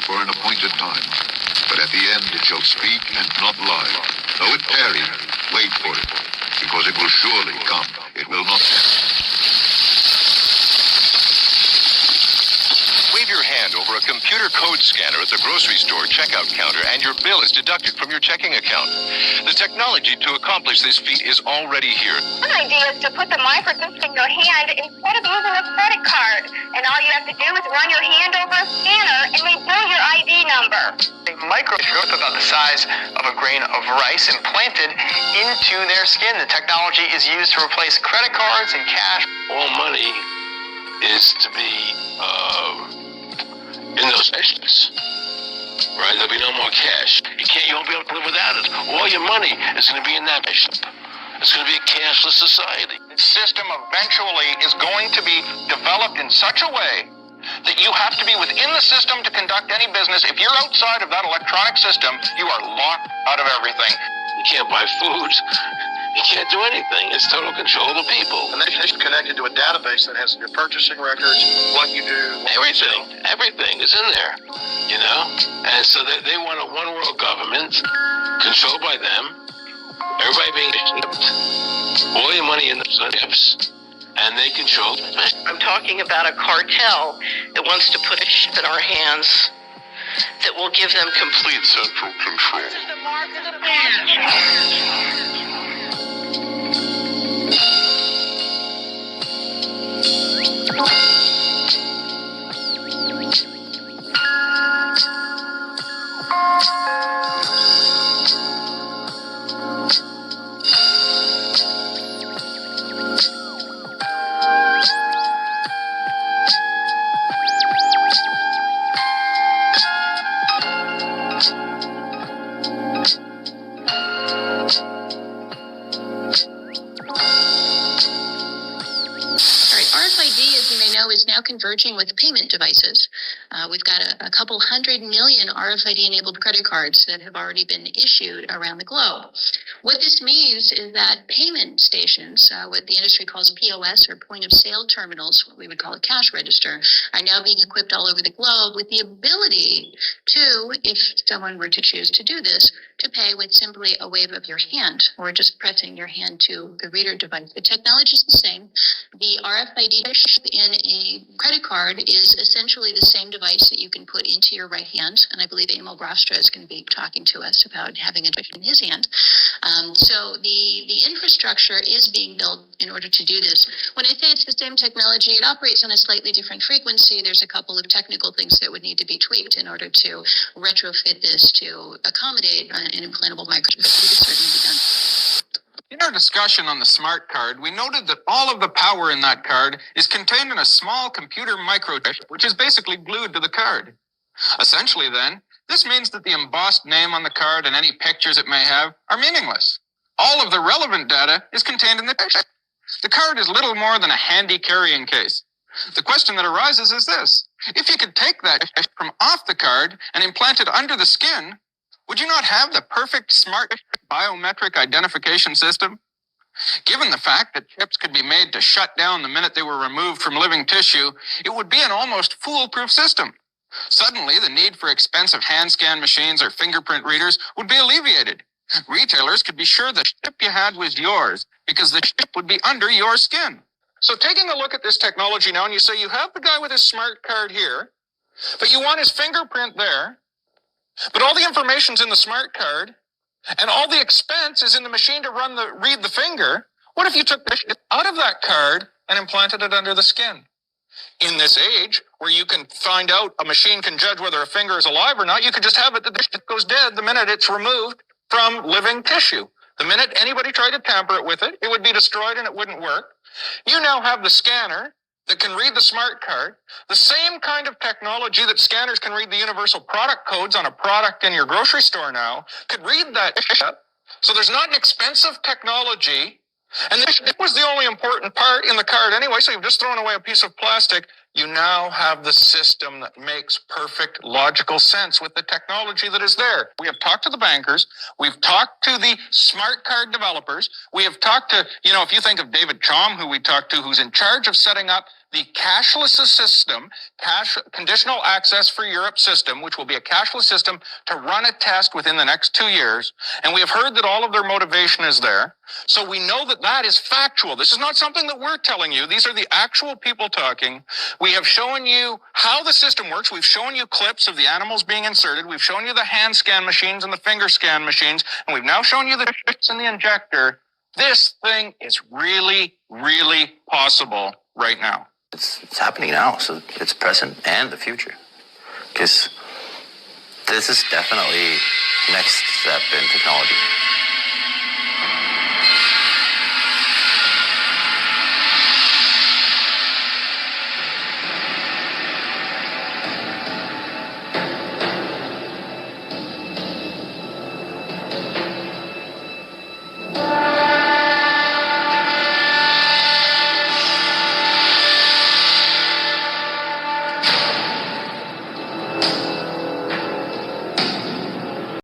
for an appointed time. But at the end it shall speak and not lie. Though it tarry, wait for it, because it will surely come. It will not tarry. Wave your hand over a computer code scanner at the grocery store checkout counter and your bill is deducted from your checking account. The technology to accomplish this feat is already here. One idea is to put the microchip in your hand instead of using a credit card. And all you have to do is run your hand over a scanner and they build your ID number. A microchip about the size of a grain of rice implanted into their skin. The technology is used to replace credit cards and cash. All money is to be in those stations, right? There'll be no more cash. You won't be able to live without it. All your money is going to be in that station. It's going to be a cashless society. The system eventually is going to be developed in such a way that you have to be within the system to conduct any business. If you're outside of that electronic system, you are locked out of everything. You can't buy food. You can't do anything. It's total control of the people. And then it's connected to a database that has your purchasing records, what you do. Everything is in there, you know? And so they want a one-world government controlled by them, everybody being shipped, all your money in the ships, and they control. I'm talking about a cartel that wants to put a chip in our hands that will give them complete central control. This is the mark of the beast. RFID, as you may know, is now converging with payment devices. We've got a couple 100 million RFID-enabled credit cards that have already been issued around the globe. What this means is that payment stations, what the industry calls POS or point-of-sale terminals, what we would call a cash register, are now being equipped all over the globe with the ability to, if someone were to choose to do this, to pay with simply a wave of your hand or just pressing your hand to the reader device. The technology is the same. The RFID chip in a credit card is essentially the same device that you can put into your right hand, and I believe Emil Brostra is going to be talking to us about having a device in his hand. So the infrastructure is being built in order to do this. When I say it's the same technology, it operates on a slightly different frequency. There's a couple of technical things that would need to be tweaked in order to retrofit this to accommodate an implantable microchip. It could certainly be done. In our discussion on the smart card, we noted that all of the power in that card is contained in a small computer microchip, which is basically glued to the card. Essentially, then, this means that the embossed name on the card and any pictures it may have are meaningless. All of the relevant data is contained in the chip. The card is little more than a handy carrying case. The question that arises is this: if you could take that chip from off the card and implant it under the skin, would you not have the perfect smart biometric identification system? Given the fact that chips could be made to shut down the minute they were removed from living tissue, it would be an almost foolproof system. Suddenly, the need for expensive hand scan machines or fingerprint readers would be alleviated. Retailers could be sure the chip you had was yours because the chip would be under your skin. So taking a look at this technology now, and you say you have the guy with his smart card here, but you want his fingerprint there, but all the information's in the smart card, and all the expense is in the machine to read the finger. What if you took the chip out of that card and implanted it under the skin? In this age, where you can find out, a machine can judge whether a finger is alive or not, you could just have it that the chip goes dead the minute it's removed from living tissue. The minute anybody tried to tamper it with it, it would be destroyed and it wouldn't work. You now have the scanner that can read the smart card, the same kind of technology that scanners can read the universal product codes on a product in your grocery store now, could read that chip. So there's not an expensive technology, and this was the only important part in the card anyway, so you've just thrown away a piece of plastic. You now have the system that makes perfect logical sense with the technology that is there. We have talked to the bankers. We've talked to the smart card developers. We have talked to, if you think of David Chom, who we talked to, who's in charge of setting up the cashless system, conditional access for Europe system, which will be a cashless system to run a test within the next 2 years. And we have heard that all of their motivation is there. So we know that that is factual. This is not something that we're telling you. These are the actual people talking. We have shown you how the system works. We've shown you clips of the animals being inserted. We've shown you the hand scan machines and the finger scan machines. And we've now shown you the chips in the injector. This thing is really, really possible right now. It's happening now, so it's present and the future. Because this is definitely next step in technology.